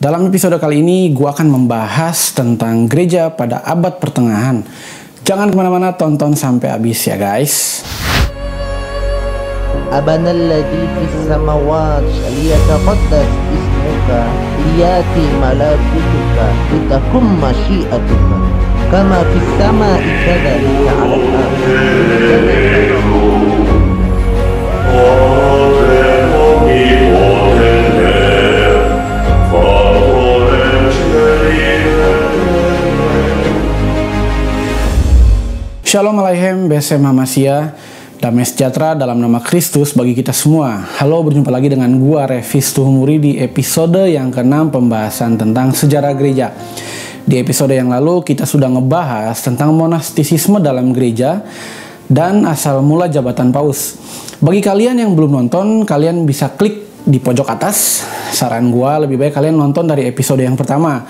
Dalam episode kali ini, gue akan membahas tentang gereja pada abad pertengahan. Jangan kemana-mana, tonton sampai habis ya guys. أبنا الذي في السماوات ليتقدس اسمك ليأتي ملكوتك لتكن مشيئتك كما في السماء كذلك على الأرض. Shalom Aleichem, Besem Hamasya, damai sejahtera dalam nama Kristus bagi kita semua. Halo, berjumpa lagi dengan gua Revis Tuhumuri di episode yang ke-6 pembahasan tentang sejarah gereja. Di episode yang lalu kita sudah ngebahas tentang monastisisme dalam gereja dan asal mula jabatan paus. Bagi kalian yang belum nonton, kalian bisa klik di pojok atas. Saran gua lebih baik kalian nonton dari episode yang pertama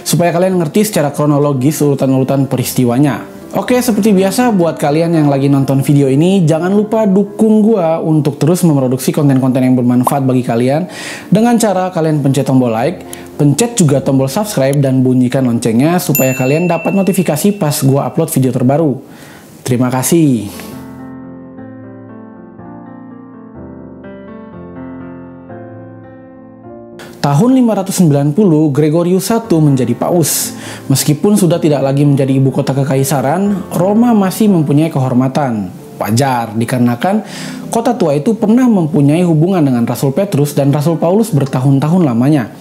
supaya kalian ngerti secara kronologis urutan-urutan peristiwanya. Oke, seperti biasa buat kalian yang lagi nonton video ini, jangan lupa dukung gua untuk terus memproduksi konten-konten yang bermanfaat bagi kalian dengan cara kalian pencet tombol like, pencet juga tombol subscribe dan bunyikan loncengnya supaya kalian dapat notifikasi pas gua upload video terbaru. Terima kasih. Tahun 590, Gregorius I menjadi paus. Meskipun sudah tidak lagi menjadi ibu kota kekaisaran, Roma masih mempunyai kehormatan. Wajar, dikarenakan kota tua itu pernah mempunyai hubungan dengan Rasul Petrus dan Rasul Paulus bertahun-tahun lamanya.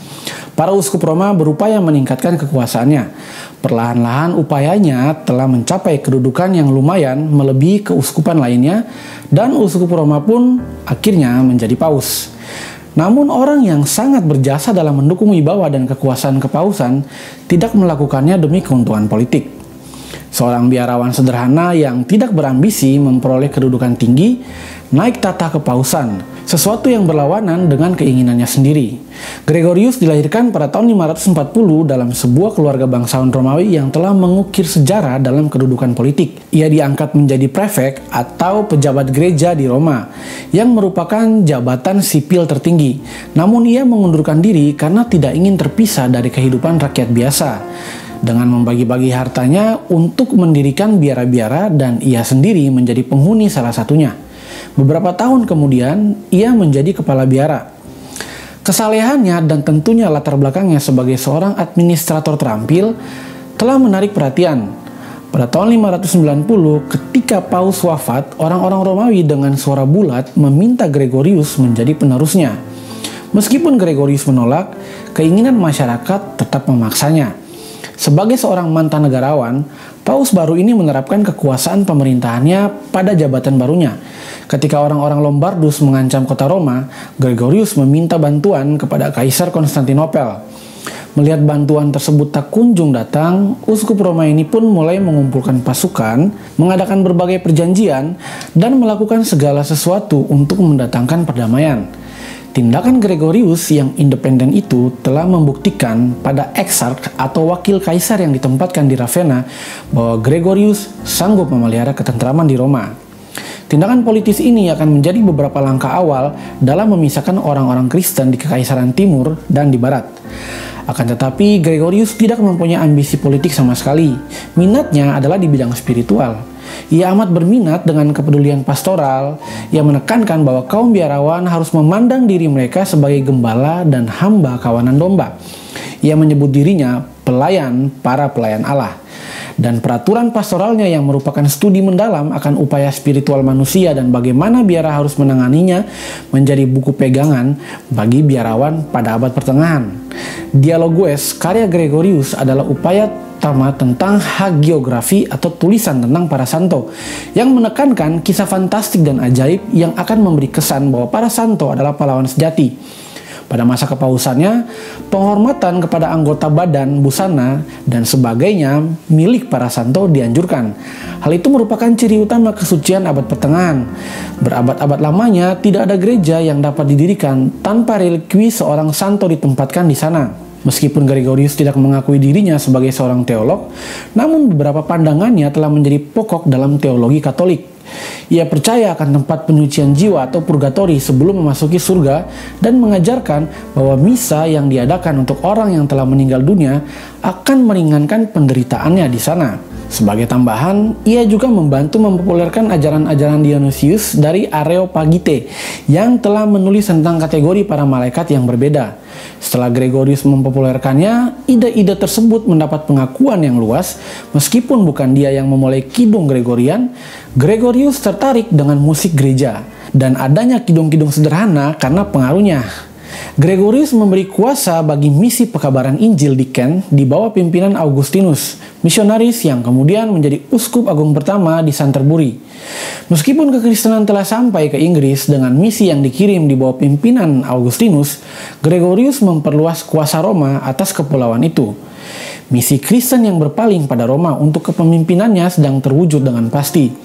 Para uskup Roma berupaya meningkatkan kekuasaannya. Perlahan-lahan upayanya telah mencapai kedudukan yang lumayan melebihi keuskupan lainnya, dan uskup Roma pun akhirnya menjadi paus. Namun orang yang sangat berjasa dalam mendukung wibawa dan kekuasaan kepausan tidak melakukannya demi keuntungan politik. Seorang biarawan sederhana yang tidak berambisi memperoleh kedudukan tinggi naik tahta kepausan, sesuatu yang berlawanan dengan keinginannya sendiri. Gregorius dilahirkan pada tahun 540 dalam sebuah keluarga bangsawan Romawi yang telah mengukir sejarah dalam kedudukan politik. Ia diangkat menjadi prefek atau pejabat gereja di Roma, yang merupakan jabatan sipil tertinggi. Namun ia mengundurkan diri karena tidak ingin terpisah dari kehidupan rakyat biasa, dengan membagi-bagi hartanya untuk mendirikan biara-biara dan ia sendiri menjadi penghuni salah satunya. Beberapa tahun kemudian, ia menjadi kepala biara. Kesalehannya dan tentunya latar belakangnya sebagai seorang administrator terampil telah menarik perhatian. Pada tahun 590, ketika Paus wafat, orang-orang Romawi dengan suara bulat meminta Gregorius menjadi penerusnya. Meskipun Gregorius menolak, keinginan masyarakat tetap memaksanya. Sebagai seorang mantan negarawan, Paus baru ini menerapkan kekuasaan pemerintahannya pada jabatan barunya. Ketika orang-orang Lombardus mengancam kota Roma, Gregorius meminta bantuan kepada Kaisar Konstantinopel. Melihat bantuan tersebut tak kunjung datang, uskup Roma ini pun mulai mengumpulkan pasukan, mengadakan berbagai perjanjian, dan melakukan segala sesuatu untuk mendatangkan perdamaian. Tindakan Gregorius yang independen itu telah membuktikan pada eksark atau wakil kaisar yang ditempatkan di Ravenna bahwa Gregorius sanggup memelihara ketentraman di Roma. Tindakan politis ini akan menjadi beberapa langkah awal dalam memisahkan orang-orang Kristen di Kekaisaran Timur dan di Barat. Akan tetapi, Gregorius tidak mempunyai ambisi politik sama sekali. Minatnya adalah di bidang spiritual. Ia amat berminat dengan kepedulian pastoral. Ia menekankan bahwa kaum biarawan harus memandang diri mereka sebagai gembala dan hamba kawanan domba. Ia menyebut dirinya pelayan para pelayan Allah. Dan peraturan pastoralnya yang merupakan studi mendalam akan upaya spiritual manusia dan bagaimana biara harus menanganinya menjadi buku pegangan bagi biarawan pada abad pertengahan. Dialogues karya Gregorius adalah upaya tamat tentang hagiografi atau tulisan tentang para santo yang menekankan kisah fantastik dan ajaib yang akan memberi kesan bahwa para santo adalah pahlawan sejati. Pada masa kepausannya, penghormatan kepada anggota badan, busana, dan sebagainya milik para santo dianjurkan. Hal itu merupakan ciri utama kesucian abad pertengahan. Berabad-abad lamanya, tidak ada gereja yang dapat didirikan tanpa relikwi seorang santo ditempatkan di sana. Meskipun Gregorius tidak mengakui dirinya sebagai seorang teolog, namun beberapa pandangannya telah menjadi pokok dalam teologi Katolik. Ia percaya akan tempat penyucian jiwa atau purgatori sebelum memasuki surga dan mengajarkan bahwa misa yang diadakan untuk orang yang telah meninggal dunia akan meringankan penderitaannya di sana. Sebagai tambahan, ia juga membantu mempopulerkan ajaran-ajaran Dionysius dari Areopagite yang telah menulis tentang kategori para malaikat yang berbeda. Setelah Gregorius mempopulerkannya, ide-ide tersebut mendapat pengakuan yang luas. Meskipun bukan dia yang memulai kidung Gregorian, Gregorius tertarik dengan musik gereja dan adanya kidung-kidung sederhana karena pengaruhnya. Gregorius memberi kuasa bagi misi pekabaran Injil di Kent di bawah pimpinan Augustinus, misionaris yang kemudian menjadi uskup agung pertama di Canterbury. Meskipun kekristenan telah sampai ke Inggris dengan misi yang dikirim di bawah pimpinan Augustinus, Gregorius memperluas kuasa Roma atas kepulauan itu. Misi Kristen yang berpaling pada Roma untuk kepemimpinannya sedang terwujud dengan pasti.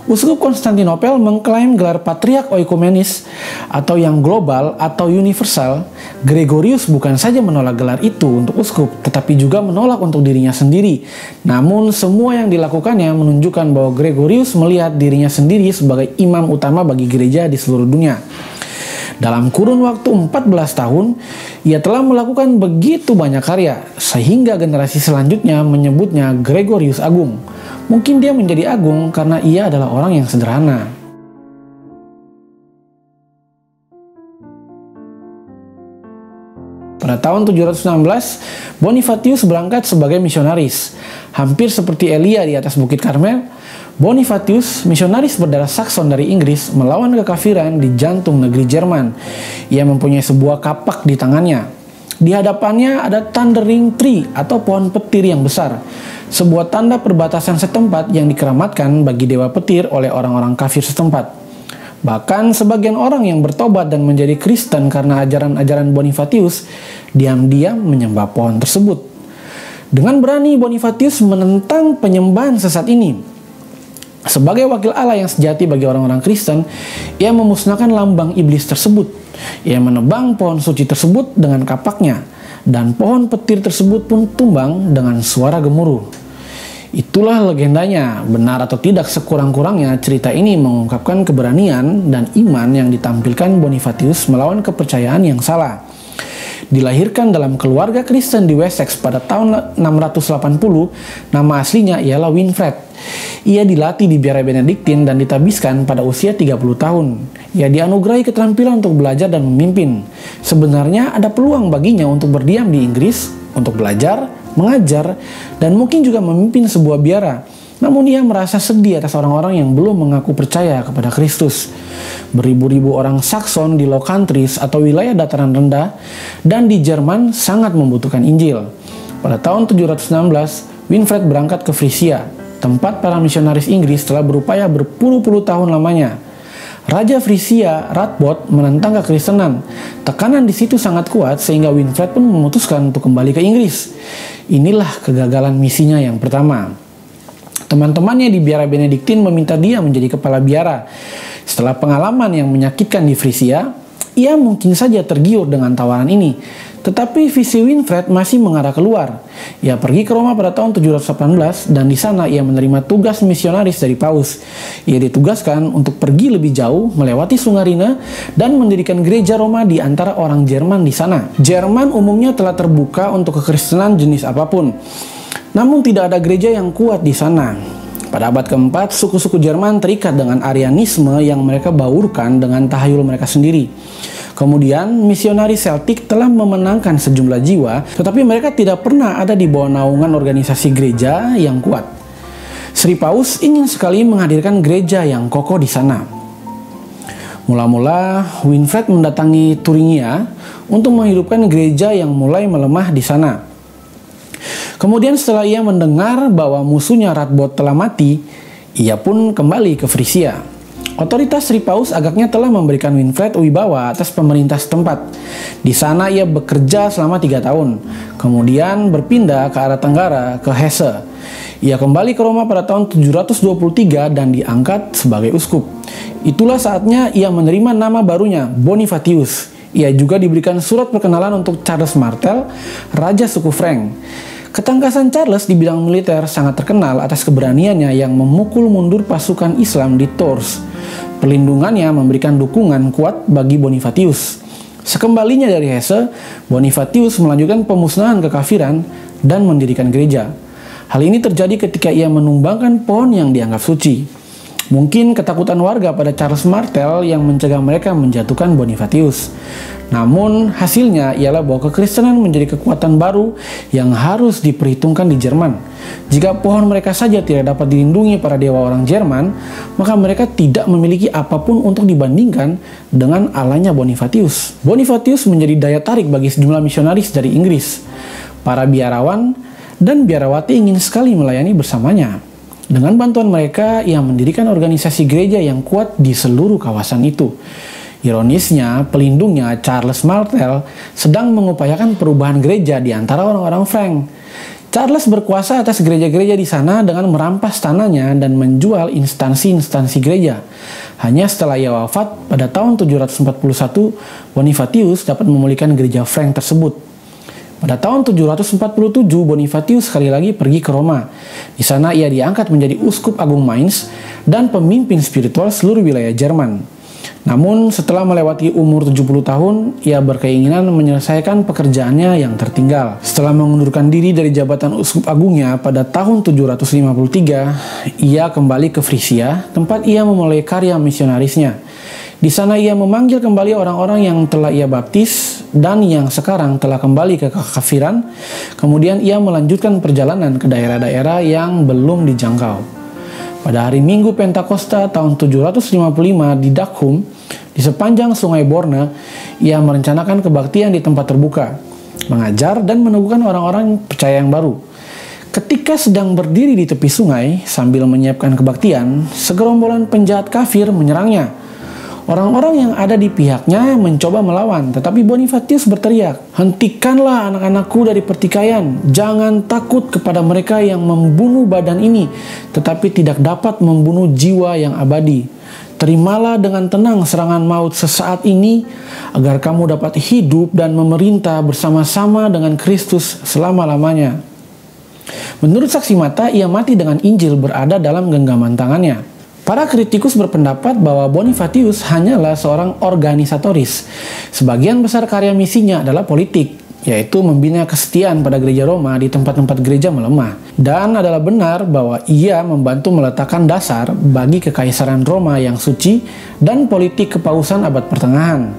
Uskup Konstantinopel mengklaim gelar Patriark Oikomenis atau yang global atau universal. Gregorius bukan saja menolak gelar itu untuk uskup, tetapi juga menolak untuk dirinya sendiri. Namun semua yang dilakukannya menunjukkan bahwa Gregorius melihat dirinya sendiri sebagai imam utama bagi gereja di seluruh dunia. Dalam kurun waktu 14 tahun, ia telah melakukan begitu banyak karya, sehingga generasi selanjutnya menyebutnya Gregorius Agung. Mungkin dia menjadi agung karena ia adalah orang yang sederhana. Pada tahun 716, Bonifatius berangkat sebagai misionaris. Hampir seperti Elia di atas Bukit Karmel, Bonifatius, misionaris berdarah Saxon dari Inggris, melawan kekafiran di jantung negeri Jerman. Ia mempunyai sebuah kapak di tangannya. Di hadapannya ada thundering tree atau pohon petir yang besar, sebuah tanda perbatasan setempat yang dikeramatkan bagi dewa petir oleh orang-orang kafir setempat. Bahkan sebagian orang yang bertobat dan menjadi Kristen karena ajaran-ajaran Bonifatius diam-diam menyembah pohon tersebut. Dengan berani Bonifatius menentang penyembahan sesat ini. Sebagai wakil Allah yang sejati bagi orang-orang Kristen, ia memusnahkan lambang iblis tersebut. Ia menebang pohon suci tersebut dengan kapaknya, dan pohon petir tersebut pun tumbang dengan suara gemuruh. Itulah legendanya. Benar atau tidak sekurang-kurangnya, cerita ini mengungkapkan keberanian dan iman yang ditampilkan Bonifatius melawan kepercayaan yang salah. Dilahirkan dalam keluarga Kristen di Wessex pada tahun 680, nama aslinya ialah Winfred. Ia dilatih di biara Benediktin dan ditabiskan pada usia 30 tahun. Ia dianugerahi keterampilan untuk belajar dan memimpin. Sebenarnya ada peluang baginya untuk berdiam di Inggris, untuk belajar, mengajar, dan mungkin juga memimpin sebuah biara. Namun ia merasa sedih atas orang-orang yang belum mengaku percaya kepada Kristus. Beribu-ribu orang Saxon di Low Countries atau wilayah dataran rendah dan di Jerman sangat membutuhkan Injil. Pada tahun 716, Winfred berangkat ke Frisia, tempat para misionaris Inggris telah berupaya berpuluh-puluh tahun lamanya. Raja Frisia, Radbot, menentang kekristenan. Tekanan di situ sangat kuat sehingga Winfred pun memutuskan untuk kembali ke Inggris. Inilah kegagalan misinya yang pertama. Teman-temannya di biara Benediktin meminta dia menjadi kepala biara. Setelah pengalaman yang menyakitkan di Frisia, ia mungkin saja tergiur dengan tawaran ini. Tetapi visi Winfred masih mengarah keluar. Ia pergi ke Roma pada tahun 718 dan di sana ia menerima tugas misionaris dari Paus. Ia ditugaskan untuk pergi lebih jauh melewati Sungai Rhine dan mendirikan gereja Roma di antara orang Jerman di sana. Jerman umumnya telah terbuka untuk kekristenan jenis apapun. Namun tidak ada gereja yang kuat di sana. Pada abad keempat, suku-suku Jerman terikat dengan Arianisme yang mereka baurkan dengan tahayul mereka sendiri. Kemudian, misionaris Celtic telah memenangkan sejumlah jiwa, tetapi mereka tidak pernah ada di bawah naungan organisasi gereja yang kuat. Sri Paus ingin sekali menghadirkan gereja yang kokoh di sana. Mula-mula, Winfred mendatangi Thuringia untuk menghidupkan gereja yang mulai melemah di sana. Kemudian setelah ia mendengar bahwa musuhnya Radbot telah mati, ia pun kembali ke Frisia. Otoritas Sri Paus agaknya telah memberikan Winfred wibawa atas pemerintah setempat. Di sana ia bekerja selama 3 tahun, kemudian berpindah ke arah tenggara ke Hesse. Ia kembali ke Roma pada tahun 723 dan diangkat sebagai uskup. Itulah saatnya ia menerima nama barunya, Bonifatius. Ia juga diberikan surat perkenalan untuk Charles Martel, Raja suku Frank. Ketangkasan Charles di bidang militer sangat terkenal atas keberaniannya yang memukul mundur pasukan Islam di Tours. Perlindungannya memberikan dukungan kuat bagi Bonifatius. Sekembalinya dari Hesse, Bonifatius melanjutkan pemusnahan kekafiran dan mendirikan gereja. Hal ini terjadi ketika ia menumbangkan pohon yang dianggap suci. Mungkin ketakutan warga pada Charles Martel yang mencegah mereka menjatuhkan Bonifatius. Namun hasilnya ialah bahwa kekristenan menjadi kekuatan baru yang harus diperhitungkan di Jerman. Jika pohon mereka saja tidak dapat dilindungi para dewa orang Jerman, maka mereka tidak memiliki apapun untuk dibandingkan dengan Allahnya Bonifatius. Bonifatius menjadi daya tarik bagi sejumlah misionaris dari Inggris. Para biarawan dan biarawati ingin sekali melayani bersamanya. Dengan bantuan mereka, ia mendirikan organisasi gereja yang kuat di seluruh kawasan itu. Ironisnya, pelindungnya Charles Martel sedang mengupayakan perubahan gereja di antara orang-orang Frank. Charles berkuasa atas gereja-gereja di sana dengan merampas tanahnya dan menjual instansi-instansi gereja. Hanya setelah ia wafat pada tahun 741, Bonifatius dapat memulihkan gereja Frank tersebut. Pada tahun 747, Bonifatius sekali lagi pergi ke Roma. Di sana ia diangkat menjadi uskup agung Mainz dan pemimpin spiritual seluruh wilayah Jerman. Namun setelah melewati umur 70 tahun, ia berkeinginan menyelesaikan pekerjaannya yang tertinggal. Setelah mengundurkan diri dari jabatan uskup agungnya pada tahun 753, ia kembali ke Frisia, tempat ia memulai karya misionarisnya. Di sana ia memanggil kembali orang-orang yang telah ia baptis dan yang sekarang telah kembali ke kekafiran. Kemudian ia melanjutkan perjalanan ke daerah-daerah yang belum dijangkau. Pada hari Minggu Pentakosta tahun 755 di Dakhum, di sepanjang sungai Borne, ia merencanakan kebaktian di tempat terbuka, mengajar dan meneguhkan orang-orang percaya yang baru. Ketika sedang berdiri di tepi sungai sambil menyiapkan kebaktian, segerombolan penjahat kafir menyerangnya. Orang-orang yang ada di pihaknya mencoba melawan, tetapi Bonifatius berteriak, "Hentikanlah anak-anakku dari pertikaian, jangan takut kepada mereka yang membunuh badan ini, tetapi tidak dapat membunuh jiwa yang abadi. Terimalah dengan tenang serangan maut sesaat ini, agar kamu dapat hidup dan memerintah bersama-sama dengan Kristus selama-lamanya." Menurut saksi mata, ia mati dengan Injil berada dalam genggaman tangannya. Para kritikus berpendapat bahwa Bonifatius hanyalah seorang organisatoris. Sebagian besar karya misinya adalah politik, yaitu membina kesetiaan pada gereja Roma di tempat-tempat gereja melemah. Dan adalah benar bahwa ia membantu meletakkan dasar bagi kekaisaran Roma yang suci dan politik kepausan abad pertengahan.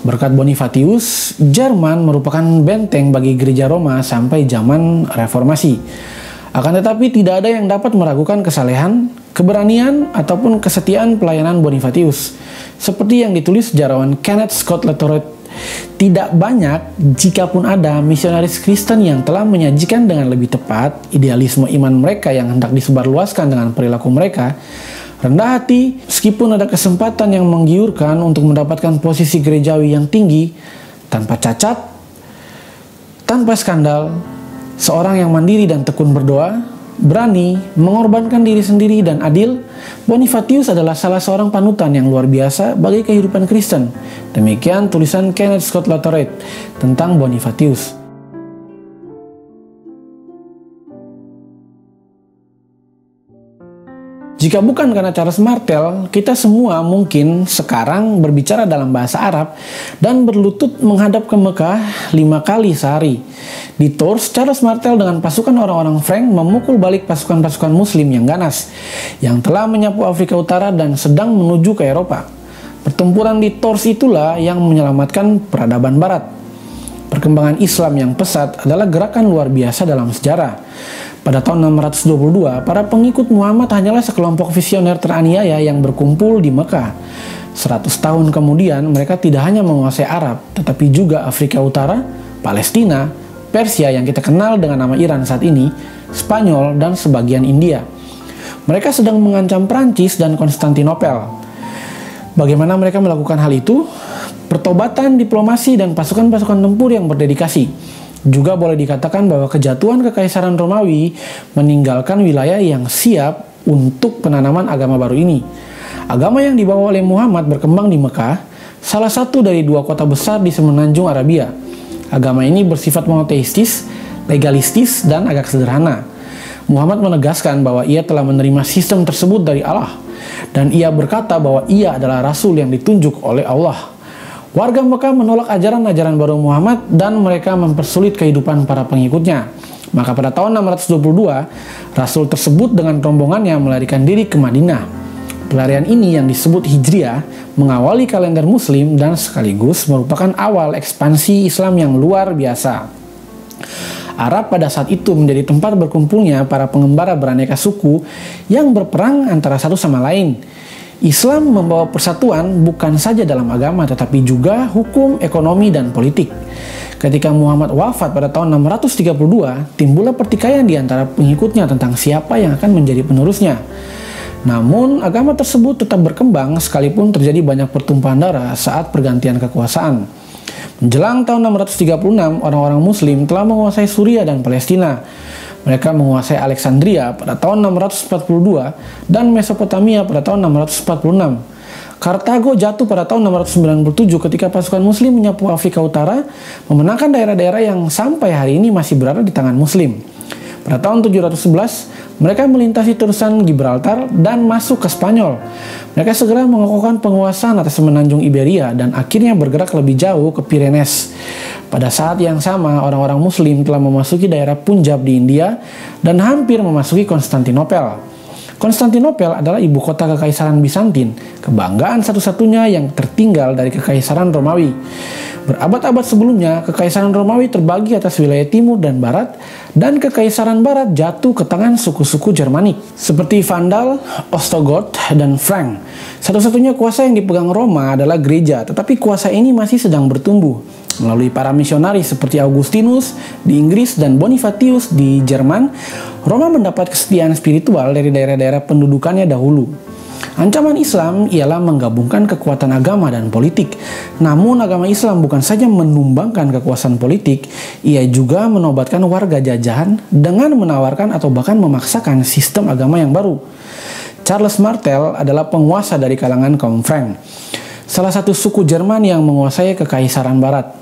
Berkat Bonifatius, Jerman merupakan benteng bagi gereja Roma sampai zaman Reformasi. Akan tetapi tidak ada yang dapat meragukan kesalehan, keberanian, ataupun kesetiaan pelayanan Bonifatius. Seperti yang ditulis sejarawan Kenneth Scott Latourette, tidak banyak, jikapun ada, misionaris Kristen yang telah menyajikan dengan lebih tepat idealisme iman mereka yang hendak disebarluaskan dengan perilaku mereka, rendah hati, meskipun ada kesempatan yang menggiurkan untuk mendapatkan posisi gerejawi yang tinggi, tanpa cacat, tanpa skandal, seorang yang mandiri dan tekun berdoa, berani, mengorbankan diri sendiri dan adil. Bonifatius adalah salah seorang panutan yang luar biasa bagi kehidupan Kristen. Demikian tulisan Kenneth Scott Latourette tentang Bonifatius. Jika bukan karena Charles Martel, kita semua mungkin sekarang berbicara dalam bahasa Arab dan berlutut menghadap ke Mekah 5 kali sehari. Di Tours, Charles Martel dengan pasukan orang-orang Frank memukul balik pasukan-pasukan Muslim yang ganas, yang telah menyapu Afrika Utara dan sedang menuju ke Eropa. Pertempuran di Tours itulah yang menyelamatkan peradaban Barat. Perkembangan Islam yang pesat adalah gerakan luar biasa dalam sejarah. Pada tahun 622, para pengikut Muhammad hanyalah sekelompok visioner teraniaya yang berkumpul di Mekah. 100 tahun kemudian, mereka tidak hanya menguasai Arab, tetapi juga Afrika Utara, Palestina, Persia yang kita kenal dengan nama Iran saat ini, Spanyol, dan sebagian India. Mereka sedang mengancam Prancis dan Konstantinopel. Bagaimana mereka melakukan hal itu? Pertobatan, diplomasi, dan pasukan-pasukan tempur yang berdedikasi. Juga boleh dikatakan bahwa kejatuhan Kekaisaran Romawi meninggalkan wilayah yang siap untuk penanaman agama baru ini. Agama yang dibawa oleh Muhammad berkembang di Mekah, salah satu dari dua kota besar di semenanjung Arabia. Agama ini bersifat monoteistis, legalistis, dan agak sederhana. Muhammad menegaskan bahwa ia telah menerima sistem tersebut dari Allah, dan ia berkata bahwa ia adalah Rasul yang ditunjuk oleh Allah. Warga Mekah menolak ajaran-ajaran baru Muhammad dan mereka mempersulit kehidupan para pengikutnya. Maka pada tahun 622, Rasul tersebut dengan rombongannya melarikan diri ke Madinah. Pelarian ini yang disebut Hijriah mengawali kalender Muslim dan sekaligus merupakan awal ekspansi Islam yang luar biasa. Arab pada saat itu menjadi tempat berkumpulnya para pengembara beraneka suku yang berperang antara satu sama lain. Islam membawa persatuan bukan saja dalam agama tetapi juga hukum, ekonomi, dan politik. Ketika Muhammad wafat pada tahun 632, timbullah pertikaian di antara pengikutnya tentang siapa yang akan menjadi penerusnya. Namun, agama tersebut tetap berkembang sekalipun terjadi banyak pertumpahan darah saat pergantian kekuasaan. Menjelang tahun 636, orang-orang Muslim telah menguasai Suriah dan Palestina. Mereka menguasai Alexandria pada tahun 642 dan Mesopotamia pada tahun 646. Kartago jatuh pada tahun 697 ketika pasukan Muslim menyapu Afrika Utara, memenangkan daerah-daerah yang sampai hari ini masih berada di tangan Muslim. Pada tahun 711, mereka melintasi terusan Gibraltar dan masuk ke Spanyol. Mereka segera mengokohkan penguasaan atas semenanjung Iberia dan akhirnya bergerak lebih jauh ke Pyrenees. Pada saat yang sama, orang-orang Muslim telah memasuki daerah Punjab di India dan hampir memasuki Konstantinopel. Konstantinopel adalah ibu kota Kekaisaran Bizantin, kebanggaan satu-satunya yang tertinggal dari Kekaisaran Romawi. Berabad-abad sebelumnya, Kekaisaran Romawi terbagi atas wilayah timur dan barat, dan Kekaisaran Barat jatuh ke tangan suku-suku Jermanik, seperti Vandal, Ostrogoth, dan Frank. Satu-satunya kuasa yang dipegang Roma adalah gereja, tetapi kuasa ini masih sedang bertumbuh. Melalui para misionaris seperti Augustinus di Inggris dan Bonifatius di Jerman, Roma mendapat kesetiaan spiritual dari daerah-daerah pendudukannya dahulu. Ancaman Islam ialah menggabungkan kekuatan agama dan politik. Namun agama Islam bukan saja menumbangkan kekuasaan politik, ia juga menobatkan warga jajahan dengan menawarkan atau bahkan memaksakan sistem agama yang baru. Charles Martel adalah penguasa dari kalangan kaum Frank, salah satu suku Jerman yang menguasai Kekaisaran Barat.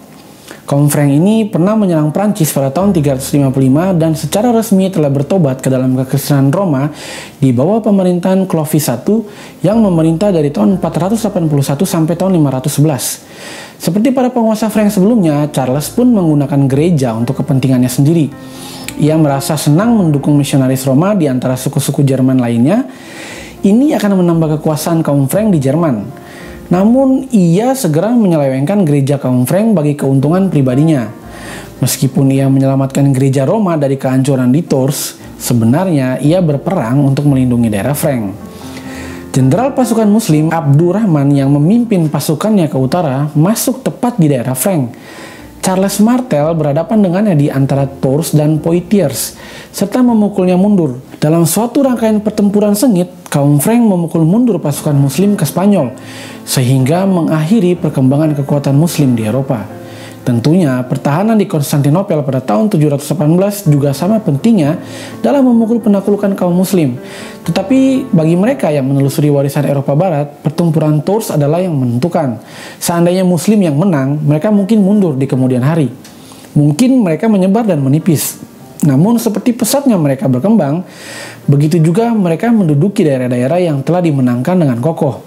Kaum Frank ini pernah menyerang Prancis pada tahun 355 dan secara resmi telah bertobat ke dalam Kekaisaran Roma di bawah pemerintahan Clovis I yang memerintah dari tahun 481 sampai tahun 511. Seperti para penguasa Frank sebelumnya, Charles pun menggunakan gereja untuk kepentingannya sendiri. Ia merasa senang mendukung misionaris Roma di antara suku-suku Jerman lainnya. Ini akan menambah kekuasaan kaum Frank di Jerman. Namun, ia segera menyelewengkan gereja kaum Frank bagi keuntungan pribadinya. Meskipun ia menyelamatkan gereja Roma dari kehancuran di Tours, sebenarnya ia berperang untuk melindungi daerah Frank. Jenderal pasukan Muslim Abdurrahman yang memimpin pasukannya ke utara masuk tepat di daerah Frank. Charles Martel berhadapan dengannya di antara Tours dan Poitiers, serta memukulnya mundur. Dalam suatu rangkaian pertempuran sengit, kaum Frank memukul mundur pasukan Muslim ke Spanyol, sehingga mengakhiri perkembangan kekuatan Muslim di Eropa. Tentunya, pertahanan di Konstantinopel pada tahun 718 juga sama pentingnya dalam memukul penaklukan kaum Muslim. Tetapi bagi mereka yang menelusuri warisan Eropa Barat, pertempuran Tours adalah yang menentukan. Seandainya Muslim yang menang, mereka mungkin mundur di kemudian hari. Mungkin mereka menyebar dan menipis. Namun seperti pesatnya mereka berkembang, begitu juga mereka menduduki daerah-daerah yang telah dimenangkan dengan kokoh.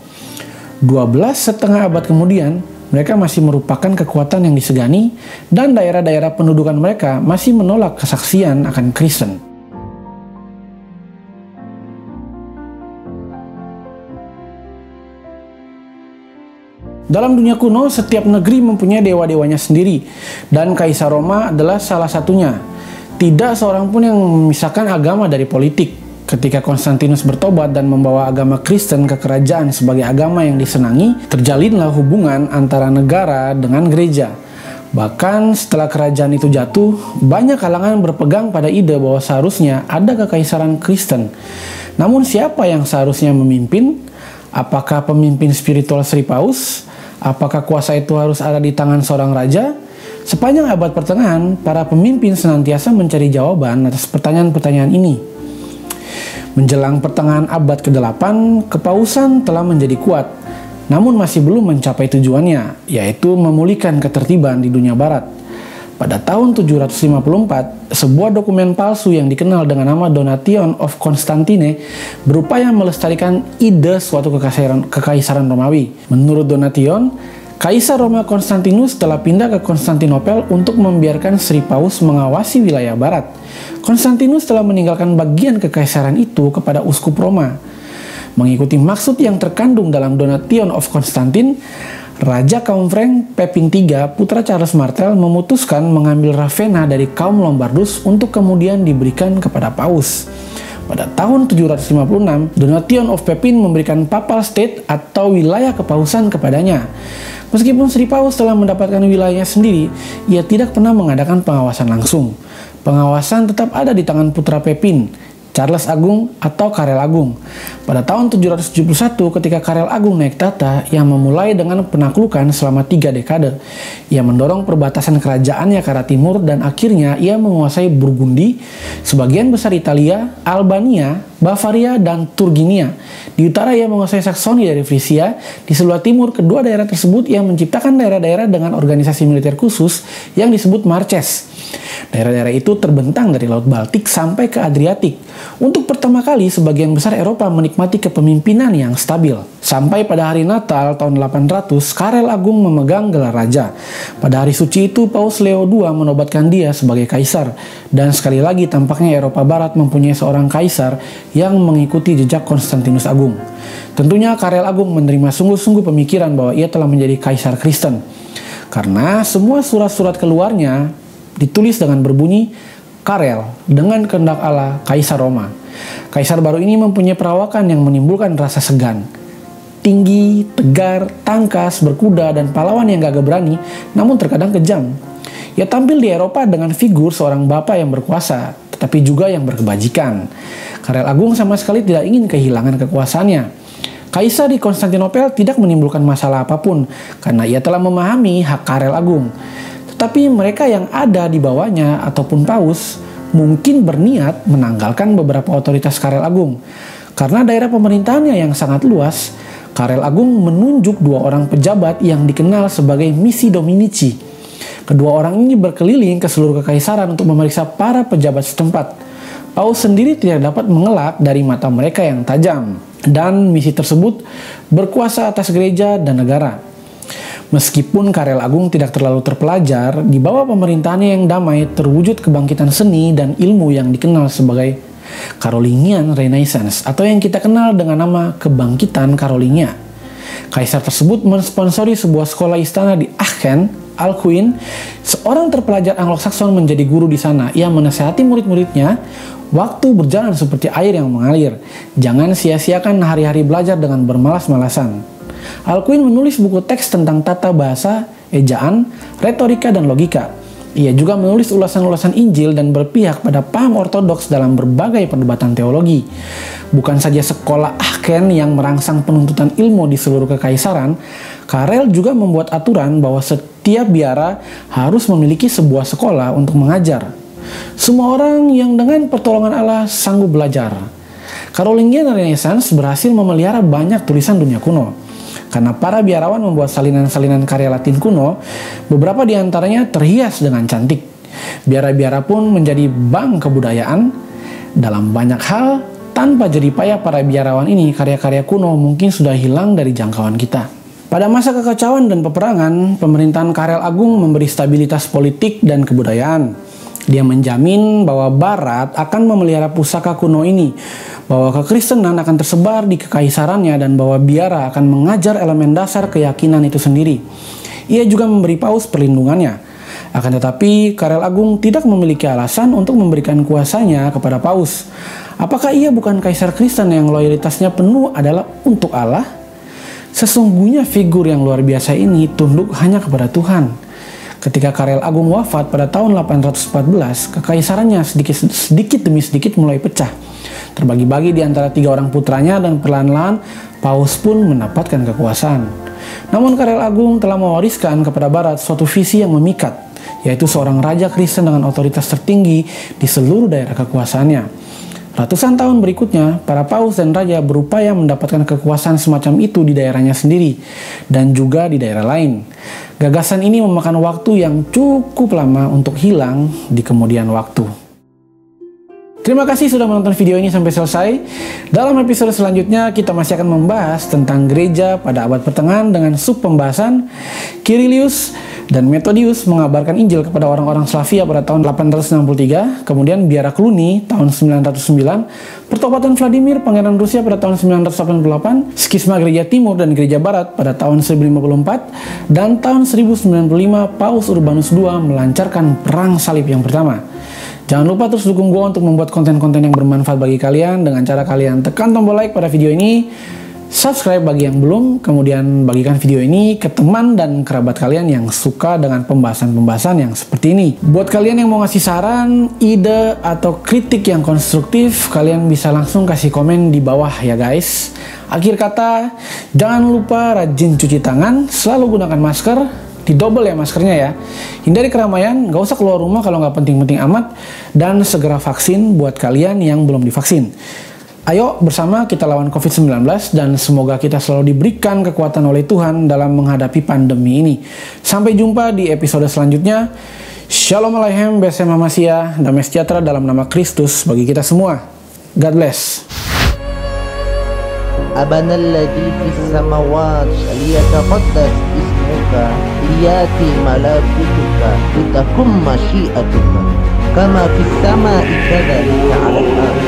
12,5 abad kemudian, mereka masih merupakan kekuatan yang disegani dan daerah-daerah pendudukan mereka masih menolak kesaksian akan Kristen. Dalam dunia kuno, setiap negeri mempunyai dewa-dewanya sendiri, dan Kaisar Roma adalah salah satunya. Tidak seorang pun yang memisahkan agama dari politik. Ketika Konstantinus bertobat dan membawa agama Kristen ke kerajaan sebagai agama yang disenangi, terjalinlah hubungan antara negara dengan gereja. Bahkan setelah kerajaan itu jatuh, banyak kalangan berpegang pada ide bahwa seharusnya ada kekaisaran Kristen. Namun siapa yang seharusnya memimpin? Apakah pemimpin spiritual Sri Paus? Apakah kuasa itu harus ada di tangan seorang raja? Sepanjang abad pertengahan, para pemimpin senantiasa mencari jawaban atas pertanyaan-pertanyaan ini. Menjelang pertengahan abad ke-8, kepausan telah menjadi kuat. namun masih belum mencapai tujuannya, yaitu memulihkan ketertiban di dunia barat. Pada tahun 754, sebuah dokumen palsu yang dikenal dengan nama Donation of Constantine berupaya melestarikan ide suatu kekaisaran Romawi. Menurut Donation, Kaisar Roma Konstantinus telah pindah ke Konstantinopel untuk membiarkan Sri Paus mengawasi wilayah barat. Konstantinus telah meninggalkan bagian kekaisaran itu kepada uskup Roma. Mengikuti maksud yang terkandung dalam Donation of Constantine, Raja kaum Frank Pepin III, putra Charles Martel, memutuskan mengambil Ravenna dari kaum Lombardus untuk kemudian diberikan kepada Paus. Pada tahun 756, Donation of Pepin memberikan Papal State atau wilayah kepausan kepadanya. Meskipun Sri Paus telah mendapatkan wilayahnya sendiri, ia tidak pernah mengadakan pengawasan langsung. Pengawasan tetap ada di tangan putra Pepin, Charles Agung atau Karel Agung. Pada tahun 771 ketika Karel Agung naik tahta, ia memulai dengan penaklukan selama 3 dekade. Ia mendorong perbatasan kerajaannya ke arah timur dan akhirnya ia menguasai Burgundi, sebagian besar Italia, Albania, Bavaria, dan Turginia. Di utara ia menguasai Saksoni dari Frisia. Di sebelah timur kedua daerah tersebut ia menciptakan daerah-daerah dengan organisasi militer khusus yang disebut Marches. Daerah-daerah itu terbentang dari Laut Baltik sampai ke Adriatik. Untuk pertama kali, sebagian besar Eropa menikmati kepemimpinan yang stabil. Sampai pada hari Natal tahun 800, Karel Agung memegang gelar raja. Pada hari suci itu, Paus Leo II menobatkan dia sebagai kaisar. Dan sekali lagi tampaknya Eropa Barat mempunyai seorang kaisar yang mengikuti jejak Konstantinus Agung. Tentunya Karel Agung menerima sungguh-sungguh pemikiran bahwa ia telah menjadi kaisar Kristen. Karena semua surat-surat keluarnya ditulis dengan berbunyi Karel dengan kehendak Allah, Kaisar Roma. Kaisar baru ini mempunyai perawakan yang menimbulkan rasa segan. Tinggi, tegar, tangkas, berkuda, dan pahlawan yang gagah berani, namun terkadang kejam. Ia tampil di Eropa dengan figur seorang bapa yang berkuasa, tetapi juga yang berkebajikan. Karel Agung sama sekali tidak ingin kehilangan kekuasaannya. Kaisar di Konstantinopel tidak menimbulkan masalah apapun, karena ia telah memahami hak Karel Agung. Tapi mereka yang ada di bawahnya ataupun Paus mungkin berniat menanggalkan beberapa otoritas Karel Agung. Karena daerah pemerintahannya yang sangat luas, Karel Agung menunjuk 2 orang pejabat yang dikenal sebagai Missi Dominici. Kedua orang ini berkeliling ke seluruh kekaisaran untuk memeriksa para pejabat setempat. Paus sendiri tidak dapat mengelak dari mata mereka yang tajam. Dan misi tersebut berkuasa atas gereja dan negara. Meskipun Karel Agung tidak terlalu terpelajar, di bawah pemerintahannya yang damai terwujud kebangkitan seni dan ilmu yang dikenal sebagai Carolingian Renaissance atau yang kita kenal dengan nama Kebangkitan Carolingia. Kaisar tersebut mensponsori sebuah sekolah istana di Aachen, Alcuin. Seorang terpelajar Anglo-Saxon menjadi guru di sana. Ia menasihati murid-muridnya, waktu berjalan seperti air yang mengalir. Jangan sia-siakan hari-hari belajar dengan bermalas-malasan. Alcuin menulis buku teks tentang tata bahasa, ejaan, retorika, dan logika. Ia juga menulis ulasan-ulasan Injil dan berpihak pada paham ortodoks dalam berbagai perdebatan teologi. Bukan saja sekolah Aachen yang merangsang penuntutan ilmu di seluruh kekaisaran, Karel juga membuat aturan bahwa setiap biara harus memiliki sebuah sekolah untuk mengajar. Semua orang yang dengan pertolongan Allah sanggup belajar. Carolingian Renaissance berhasil memelihara banyak tulisan dunia kuno. Karena para biarawan membuat salinan-salinan karya Latin kuno, beberapa di antaranya terhias dengan cantik. Biara-biara pun menjadi bank kebudayaan. Dalam banyak hal, tanpa jerih payah para biarawan ini, karya-karya kuno mungkin sudah hilang dari jangkauan kita. Pada masa kekacauan dan peperangan, pemerintahan Karel Agung memberi stabilitas politik dan kebudayaan. Dia menjamin bahwa Barat akan memelihara pusaka kuno ini, bahwa kekristenan akan tersebar di kekaisarannya, dan bahwa biara akan mengajar elemen dasar keyakinan itu sendiri. Ia juga memberi Paus perlindungannya. Akan tetapi, Karel Agung tidak memiliki alasan untuk memberikan kuasanya kepada Paus. Apakah ia bukan kaisar Kristen yang loyalitasnya penuh adalah untuk Allah? Sesungguhnya figur yang luar biasa ini tunduk hanya kepada Tuhan. Ketika Karel Agung wafat pada tahun 814, kekaisarannya sedikit demi sedikit mulai pecah. Terbagi-bagi di antara 3 orang putranya dan perlahan-lahan Paus pun mendapatkan kekuasaan. Namun Karel Agung telah mewariskan kepada Barat suatu visi yang memikat, yaitu seorang raja Kristen dengan otoritas tertinggi di seluruh daerah kekuasaannya. Ratusan tahun berikutnya, para paus dan raja berupaya mendapatkan kekuasaan semacam itu di daerahnya sendiri dan juga di daerah lain. Gagasan ini memakan waktu yang cukup lama untuk hilang di kemudian waktu. Terima kasih sudah menonton video ini sampai selesai. Dalam episode selanjutnya kita masih akan membahas tentang gereja pada abad pertengahan dengan sub pembahasan Kirilius dan Methodius mengabarkan Injil kepada orang-orang Slavia pada tahun 863, kemudian Biara Cluny tahun 909, pertobatan Vladimir Pangeran Rusia pada tahun 988, skisma Gereja Timur dan Gereja Barat pada tahun 1054, dan tahun 1095 Paus Urbanus II melancarkan Perang Salib yang pertama. Jangan lupa terus dukung gue untuk membuat konten-konten yang bermanfaat bagi kalian dengan cara kalian tekan tombol like pada video ini, subscribe bagi yang belum, kemudian bagikan video ini ke teman dan kerabat kalian yang suka dengan pembahasan-pembahasan yang seperti ini. Buat kalian yang mau ngasih saran, ide, atau kritik yang konstruktif, kalian bisa langsung kasih komen di bawah ya guys. Akhir kata, jangan lupa rajin cuci tangan, selalu gunakan masker, didobel ya maskernya ya. Hindari keramaian, gak usah keluar rumah kalau nggak penting-penting amat, dan segera vaksin buat kalian yang belum divaksin. Ayo bersama kita lawan COVID-19 dan semoga kita selalu diberikan kekuatan oleh Tuhan dalam menghadapi pandemi ini. Sampai jumpa di episode selanjutnya. Shalom Aleichem, Besem Hamashiach, damai sejahtera dalam nama Kristus bagi kita semua. God bless. أبنا الذي في السماوات ليتقدس اسمك ليأتي ملكوتك لتكن مشيئتك كما في السماء كذلك على الأرض.